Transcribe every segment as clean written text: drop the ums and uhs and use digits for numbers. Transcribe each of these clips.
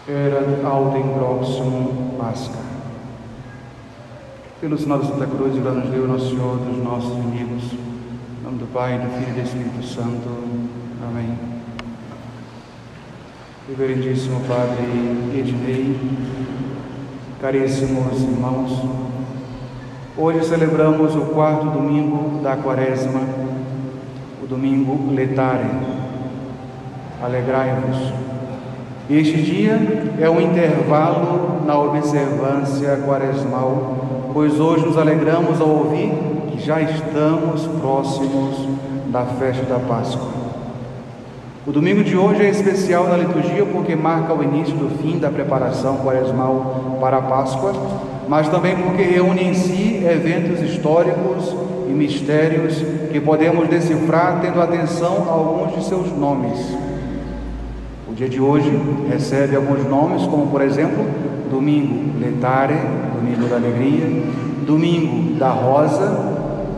Erat autem proximum Pascha. Pelo sinal da Santa Cruz, livra-nos Deus, nosso Senhor, dos nossos inimigos. Em nome do Pai, do Filho e do Espírito Santo. Amém. Reverendíssimo Padre Ednei, caríssimos irmãos, hoje celebramos o quarto domingo da Quaresma, o domingo Letare. Alegrai-vos. Este dia é um intervalo na observância quaresmal, pois hoje nos alegramos ao ouvir que já estamos próximos da festa da Páscoa. O domingo de hoje é especial na liturgia porque marca o início do fim da preparação quaresmal para a Páscoa, mas também porque reúne em si eventos históricos e mistérios que podemos decifrar tendo atenção a alguns de seus nomes. O dia de hoje recebe alguns nomes, como por exemplo, Domingo Letare, Domingo da Alegria, Domingo da Rosa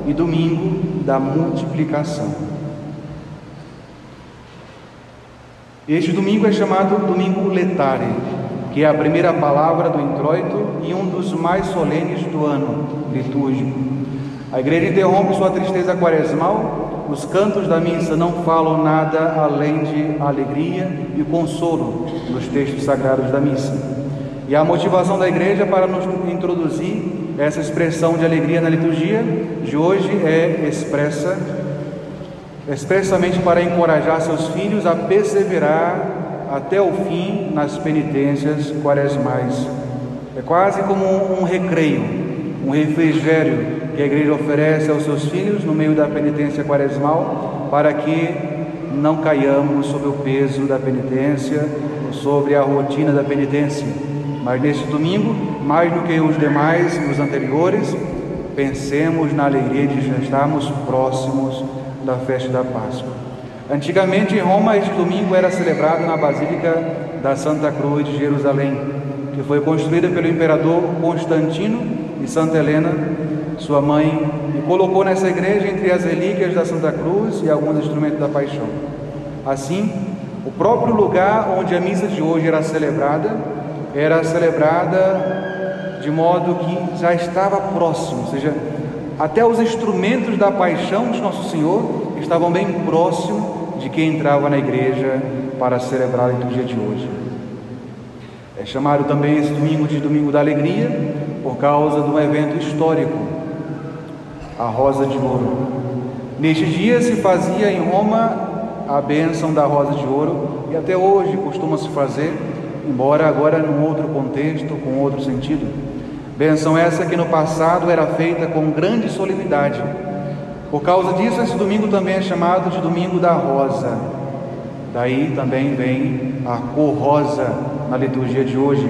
e Domingo da Multiplicação. Este domingo é chamado Domingo Letare, que é a primeira palavra do introito e um dos mais solenes do ano litúrgico. A igreja interrompe sua tristeza quaresmal. Os cantos da missa não falam nada além de alegria e consolo nos textos sagrados da missa. E a motivação da igreja para nos introduzir essa expressão de alegria na liturgia de hoje é expressamente para encorajar seus filhos a perseverar até o fim nas penitências quaresmais. É quase como um recreio, um refrigério que a igreja oferece aos seus filhos no meio da penitência quaresmal, para que não caiamos sob o peso da penitência, sobre a rotina da penitência. Mas neste domingo, mais do que os demais, os anteriores, pensemos na alegria de já estarmos próximos da festa da Páscoa. Antigamente em Roma, este domingo era celebrado na Basílica da Santa Cruz de Jerusalém, que foi construída pelo imperador Constantino e Santa Helena, sua mãe, e colocou nessa igreja entre as relíquias da Santa Cruz e alguns instrumentos da Paixão. Assim, o próprio lugar onde a missa de hoje era celebrada de modo que já estava próximo, ou seja, até os instrumentos da Paixão de Nosso Senhor estavam bem próximo de quem entrava na igreja para celebrar a liturgia de hoje. É chamado também esse domingo de Domingo da Alegria por causa de um evento histórico, a Rosa de Ouro. Neste dia se fazia em Roma a bênção da Rosa de Ouro, e até hoje costuma-se fazer, embora agora num outro contexto, com outro sentido. Bênção essa que no passado era feita com grande solenidade. Por causa disso, esse domingo também é chamado de Domingo da Rosa. Daí também vem a cor rosa na liturgia de hoje.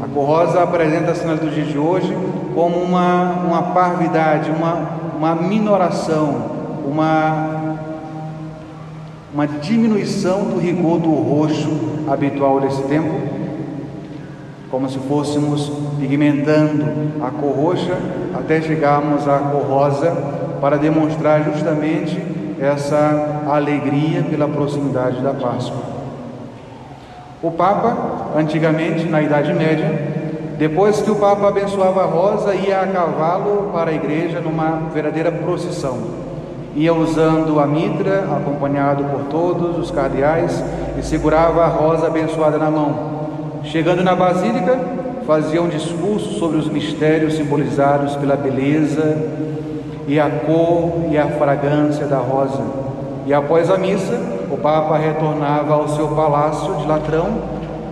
A cor rosa apresenta-se na liturgia de hoje como uma parvidade, uma minoração, uma diminuição do rigor do roxo habitual desse tempo, como se fôssemos pigmentando a cor roxa até chegarmos à cor rosa, para demonstrar justamente essa alegria pela proximidade da Páscoa. O Papa, antigamente, na Idade Média, depois que o Papa abençoava a rosa, ia a cavalo para a igreja numa verdadeira procissão. Ia usando a mitra, acompanhado por todos os cardeais, e segurava a rosa abençoada na mão. Chegando na Basílica, fazia um discurso sobre os mistérios simbolizados pela beleza e a cor e a fragrância da rosa. E após a missa, o Papa retornava ao seu palácio de latrão,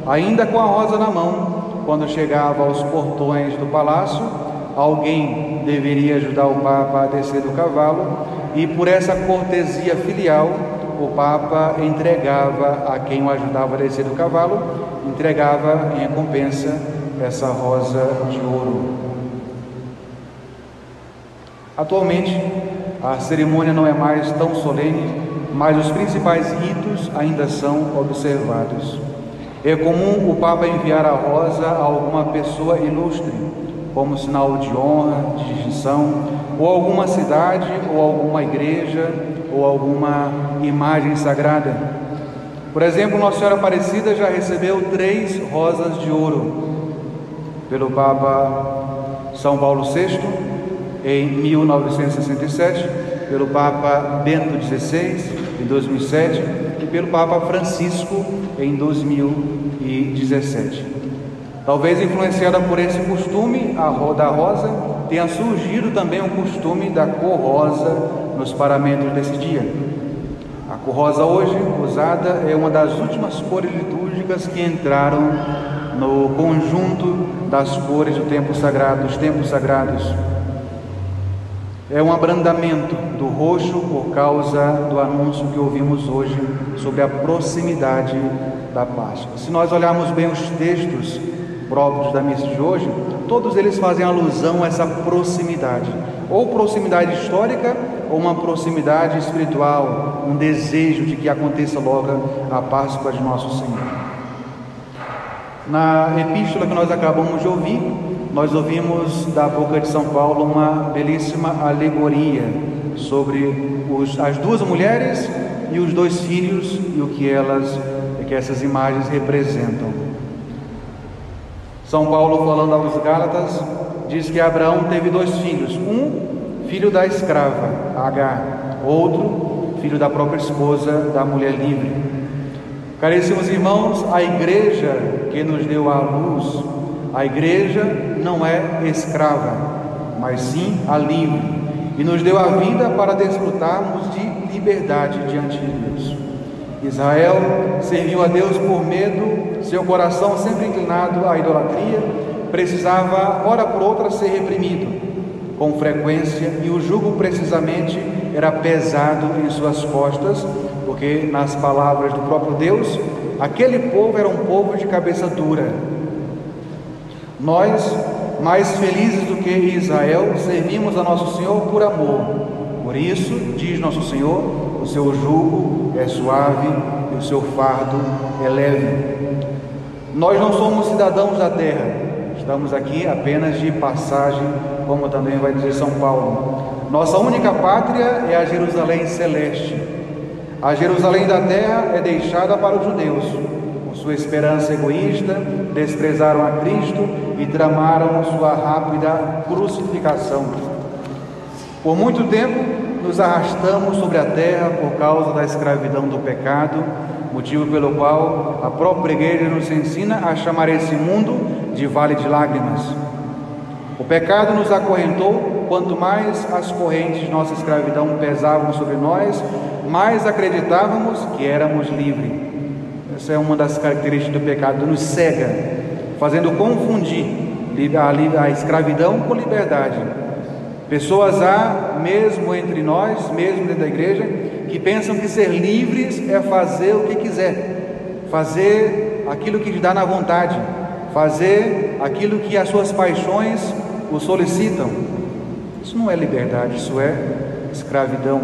ainda com a rosa na mão. Quando chegava aos portões do palácio, alguém deveria ajudar o Papa a descer do cavalo, e por essa cortesia filial, o Papa entregava a quem o ajudava a descer do cavalo, entregava em recompensa essa rosa de ouro. Atualmente, a cerimônia não é mais tão solene, mas os principais ritos ainda são observados. É comum o Papa enviar a rosa a alguma pessoa ilustre, como sinal de honra, de distinção, ou alguma cidade, ou alguma igreja, ou alguma imagem sagrada. Por exemplo, Nossa Senhora Aparecida já recebeu 3 rosas de ouro pelo Papa São Paulo VI em 1967, pelo Papa Bento XVI em 2007 e pelo Papa Francisco em 2017. Talvez influenciada por esse costume da rosa, tenha surgido também o costume da cor rosa nos paramentos desse dia. A cor rosa hoje usada é uma das últimas cores litúrgicas que entraram no conjunto das cores dos tempos sagrados. É um abrandamento do roxo por causa do anúncio que ouvimos hoje sobre a proximidade da Páscoa. Se nós olharmos bem os textos próprios da missa de hoje, todos eles fazem alusão a essa proximidade, ou proximidade histórica, ou uma proximidade espiritual, um desejo de que aconteça logo a Páscoa de Nosso Senhor. Na epístola que nós acabamos de ouvir, nós ouvimos da boca de São Paulo uma belíssima alegoria sobre as 2 mulheres e os 2 filhos e o que essas imagens representam. São Paulo, falando aos Gálatas, diz que Abraão teve 2 filhos, um filho da escrava, Agar, outro filho da própria esposa, da mulher livre. Caríssimos irmãos, a igreja que nos deu a luz, a igreja não é escrava, mas sim a livre, e nos deu a vida para desfrutarmos de liberdade diante de Deus. Israel serviu a Deus por medo, seu coração sempre inclinado à idolatria, precisava, hora por outra, ser reprimido com frequência, e o jugo precisamente era pesado em suas costas, porque, nas palavras do próprio Deus, aquele povo era um povo de cabeça dura. Nós, mais felizes do que Israel, servimos a Nosso Senhor por amor. Por isso, diz Nosso Senhor, o seu jugo é suave e o seu fardo é leve. Nós não somos cidadãos da terra, estamos aqui apenas de passagem, como também vai dizer São Paulo. Nossa única pátria é a Jerusalém celeste. A Jerusalém da terra é deixada para os judeus. Com sua esperança egoísta, desprezaram a Cristo e tramaram sua rápida crucificação. Por muito tempo, nos arrastamos sobre a terra por causa da escravidão do pecado, motivo pelo qual a própria igreja nos ensina a chamar esse mundo de vale de lágrimas. O pecado nos acorrentou, quanto mais as correntes de nossa escravidão pesavam sobre nós, mais acreditávamos que éramos livres. Essa é uma das características do pecado, nos cega, fazendo confundir a escravidão com liberdade. Pessoas há, mesmo entre nós, mesmo dentro da igreja, que pensam que ser livres é fazer o que quiser, fazer aquilo que lhe dá na vontade, fazer aquilo que as suas paixões o solicitam. Isso não é liberdade, isso é escravidão.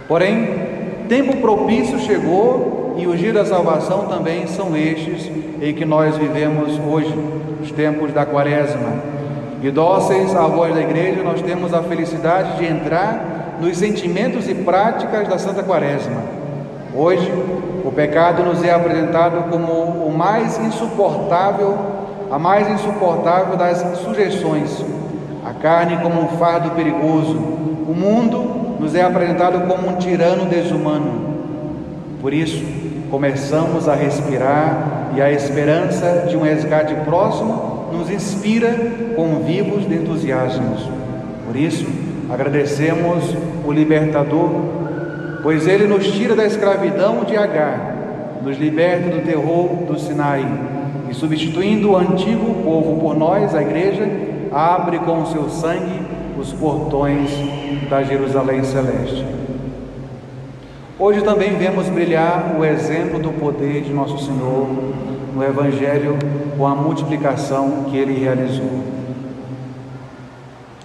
Porém, tempo propício chegou, e os dias da salvação também são estes em que nós vivemos hoje, os tempos da Quaresma. E dóceis à voz da igreja, nós temos a felicidade de entrar nos sentimentos e práticas da Santa Quaresma. Hoje, o pecado nos é apresentado como a mais insuportável das sujeições, a carne como um fardo perigoso, o mundo nos é apresentado como um tirano desumano. Por isso, começamos a respirar, e a esperança de um resgate próximo nos inspira com vivos de entusiasmos. Por isso, agradecemos o Libertador, pois ele nos tira da escravidão de Agar, nos liberta do terror do Sinai, e substituindo o antigo povo por nós, a igreja, abre com o seu sangue os portões da Jerusalém celeste. Hoje também vemos brilhar o exemplo do poder de Nosso Senhor no Evangelho, com a multiplicação que ele realizou.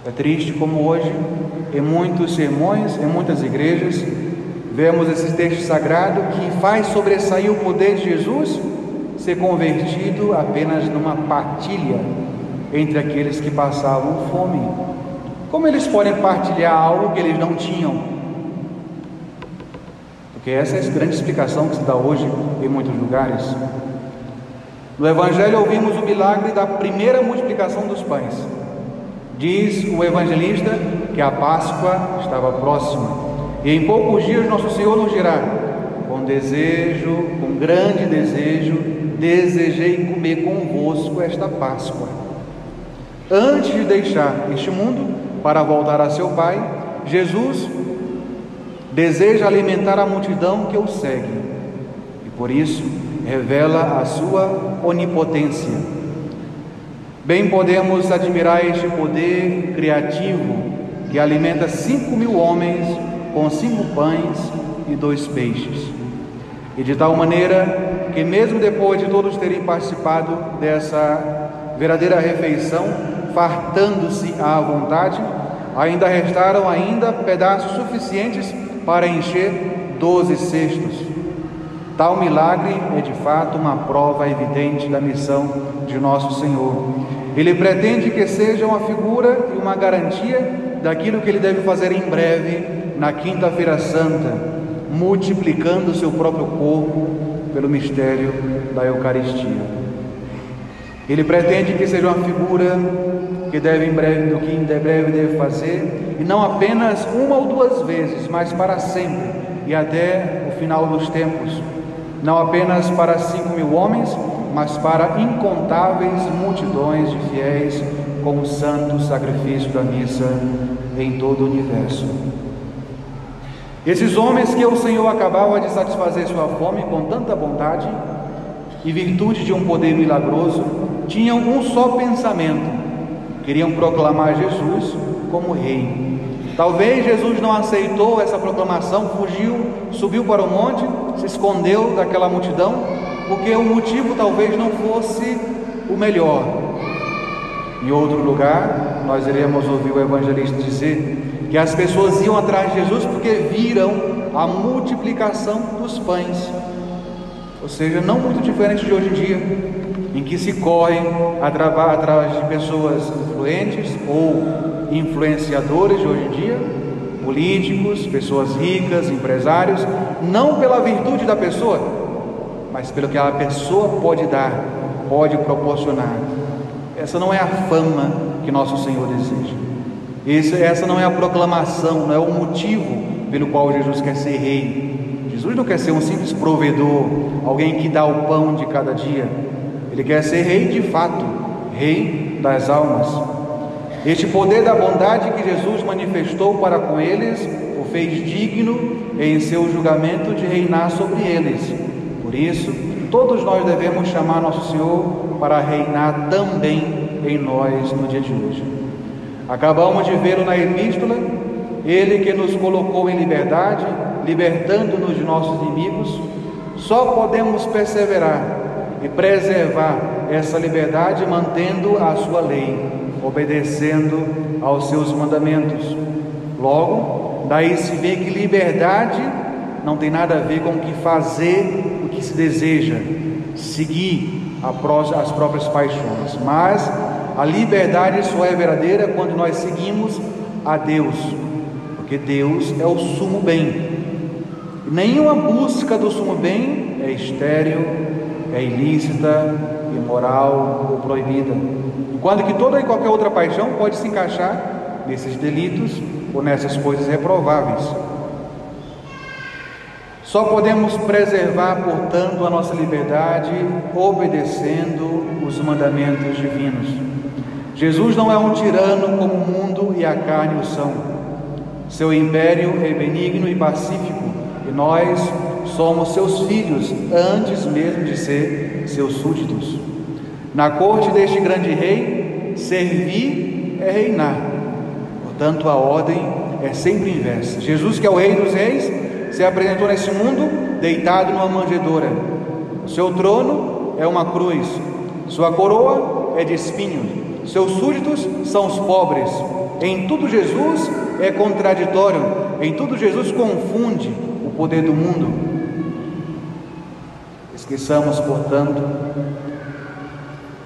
É triste como hoje, em muitos sermões, em muitas igrejas, vemos esse texto sagrado que faz sobressair o poder de Jesus ser convertido apenas numa partilha entre aqueles que passavam fome. Como eles podem partilhar algo que eles não tinham? porque essa é a grande explicação que se dá hoje em muitos lugares. No Evangelho ouvimos o milagre da primeira multiplicação dos pães. Diz o evangelista que a Páscoa estava próxima, e em poucos dias nosso Senhor nos dirá: com grande desejo, desejei comer convosco esta Páscoa. Antes de deixar este mundo para voltar a seu Pai, Jesus deseja alimentar a multidão que o segue, e por isso revela a sua onipotência. Bem podemos admirar este poder criativo que alimenta 5.000 homens com 5 pães e 2 peixes. E de tal maneira que mesmo depois de todos terem participado dessa verdadeira refeição, fartando-se à vontade, ainda restaram pedaços suficientes para encher 12 cestos. Tal milagre é de fato uma prova evidente da missão de nosso Senhor. Ele pretende que seja uma figura e uma garantia daquilo que ele deve fazer em breve, na Quinta-feira Santa, multiplicando o seu próprio corpo pelo mistério da Eucaristia. Ele pretende que seja uma figura que em breve deve fazer, e não apenas uma ou 2 vezes, mas para sempre e até o final dos tempos. Não apenas para 5.000 homens, mas para incontáveis multidões de fiéis, com o santo sacrifício da missa em todo o universo. Esses homens que o Senhor acabava de satisfazer sua fome com tanta bondade e virtude de um poder milagroso, tinham um só pensamento: queriam proclamar Jesus como rei. Talvez Jesus não aceitou essa proclamação, fugiu, subiu para o monte, se escondeu daquela multidão, porque o motivo talvez não fosse o melhor. Em outro lugar, nós iremos ouvir o evangelista dizer que as pessoas iam atrás de Jesus porque viram a multiplicação dos pães. Ou seja, não muito diferente de hoje em dia, em que se corre atrás de pessoas influentes ou influenciadores de hoje em dia, políticos, pessoas ricas, empresários, não pela virtude da pessoa, mas pelo que a pessoa pode dar, pode proporcionar. Essa não é a fama que nosso Senhor deseja. Essa não é a proclamação, não é o motivo pelo qual Jesus quer ser rei. Jesus não quer ser um simples provedor, alguém que dá o pão de cada dia. Ele quer ser rei de fato, rei das almas. Este poder da bondade que Jesus manifestou para com eles o fez digno em seu julgamento de reinar sobre eles. Por isso, todos nós devemos chamar nosso Senhor para reinar também em nós no dia de hoje. Acabamos de vê-lo na epístola, ele que nos colocou em liberdade, libertando-nos de nossos inimigos. Só podemos perseverar e preservar essa liberdade mantendo a sua lei, obedecendo aos seus mandamentos. Logo, daí se vê que liberdade não tem nada a ver com o que fazer, o que se deseja, seguir as próprias paixões, mas a liberdade só é verdadeira quando nós seguimos a Deus, porque Deus é o sumo bem. Nenhuma busca do sumo bem é estéril, é ilícita, imoral ou proibida, enquanto que toda e qualquer outra paixão pode se encaixar nesses delitos ou nessas coisas reprováveis. Só podemos preservar, portanto, a nossa liberdade obedecendo os mandamentos divinos. Jesus não é um tirano como o mundo e a carne o são. Seu império é benigno e pacífico, e nós somos seus filhos antes mesmo de ser seus súditos. Na corte deste grande rei, servir é reinar. Portanto, a ordem é sempre inversa. Jesus, que é o Rei dos Reis, se apresentou nesse mundo deitado numa manjedoura. O seu trono é uma cruz, sua coroa é de espinhos, seus súditos são os pobres. Em tudo Jesus é contraditório, em tudo Jesus confunde o poder do mundo. Esqueçamos, portanto,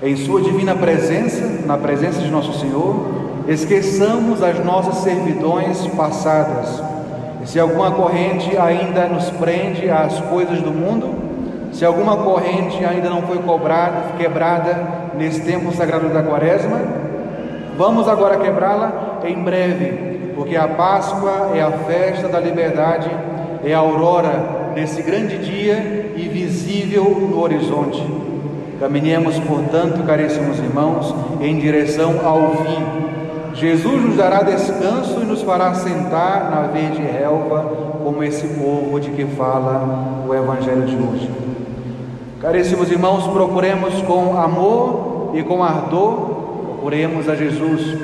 em sua divina presença, na presença de nosso Senhor, esqueçamos as nossas servidões passadas, se alguma corrente ainda nos prende às coisas do mundo, se alguma corrente ainda não foi quebrada nesse tempo sagrado da Quaresma, vamos agora quebrá-la em breve, porque a Páscoa é a festa da liberdade, é a aurora desse grande dia e visível no horizonte. Caminhemos, portanto, caríssimos irmãos, em direção ao fim. Jesus nos dará descanso e nos fará sentar na verde relva, como esse povo de que fala o Evangelho de hoje. Caríssimos irmãos, procuremos com amor e com ardor, procuremos a Jesus,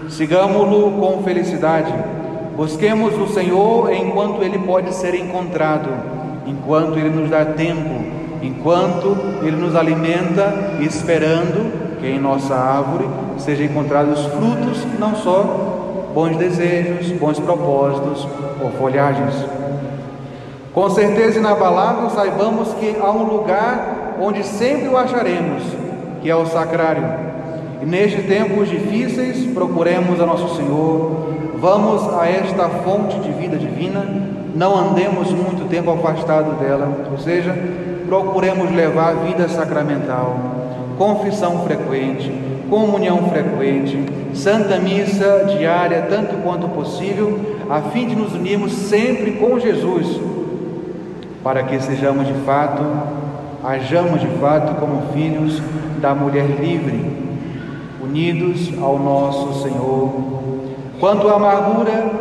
sigamo-lo com felicidade, busquemos o Senhor enquanto Ele pode ser encontrado, enquanto Ele nos dá tempo, enquanto Ele nos alimenta, esperando que em nossa árvore sejam encontrados frutos, não só bons desejos, bons propósitos ou folhagens. Com certeza inabalável, saibamos que há um lugar onde sempre o acharemos, que é o sacrário. E nestes tempos difíceis, procuremos a Nosso Senhor, vamos a esta fonte de vida divina, não andemos muito tempo afastado dela, ou seja, procuremos levar a vida sacramental, confissão frequente, comunhão frequente, Santa Missa diária, tanto quanto possível, a fim de nos unirmos sempre com Jesus, para que sejamos de fato, hajamos de fato como filhos da mulher livre, unidos ao nosso Senhor. Quanto a amargura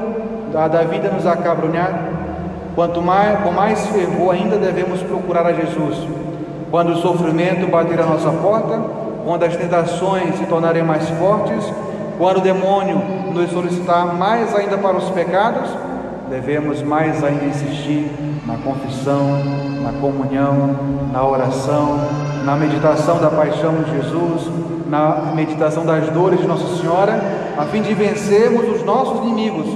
da vida nos acabrunhar, com mais fervor ainda devemos procurar a Jesus. Quando o sofrimento bater à nossa porta, quando as tentações se tornarem mais fortes, quando o demônio nos solicitar mais ainda para os pecados, devemos mais ainda insistir na confissão, na comunhão, na oração, na meditação da paixão de Jesus, na meditação das dores de Nossa Senhora, a fim de vencermos os nossos inimigos,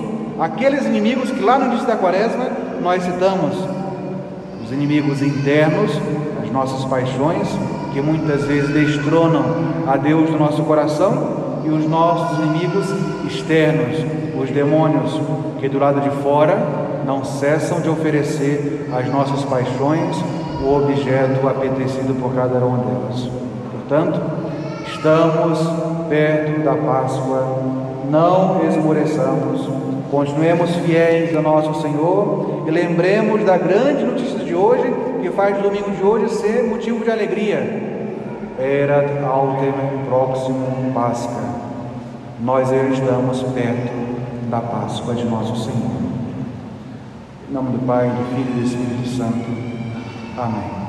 aqueles inimigos que lá no início da Quaresma nós citamos, os inimigos internos, as nossas paixões, que muitas vezes destronam a Deus do nosso coração, e os nossos inimigos externos, os demônios, que do lado de fora não cessam de oferecer às nossas paixões o objeto apetecido por cada uma delas. Portanto, estamos perto da Páscoa, não esmoreçamos, continuemos fiéis ao nosso Senhor e lembremos da grande notícia de hoje, que faz o domingo de hoje ser motivo de alegria. Erat autem proximum Pascha. Nós estamos perto da Páscoa de nosso Senhor. Em nome do Pai, do Filho e do Espírito Santo. Amém.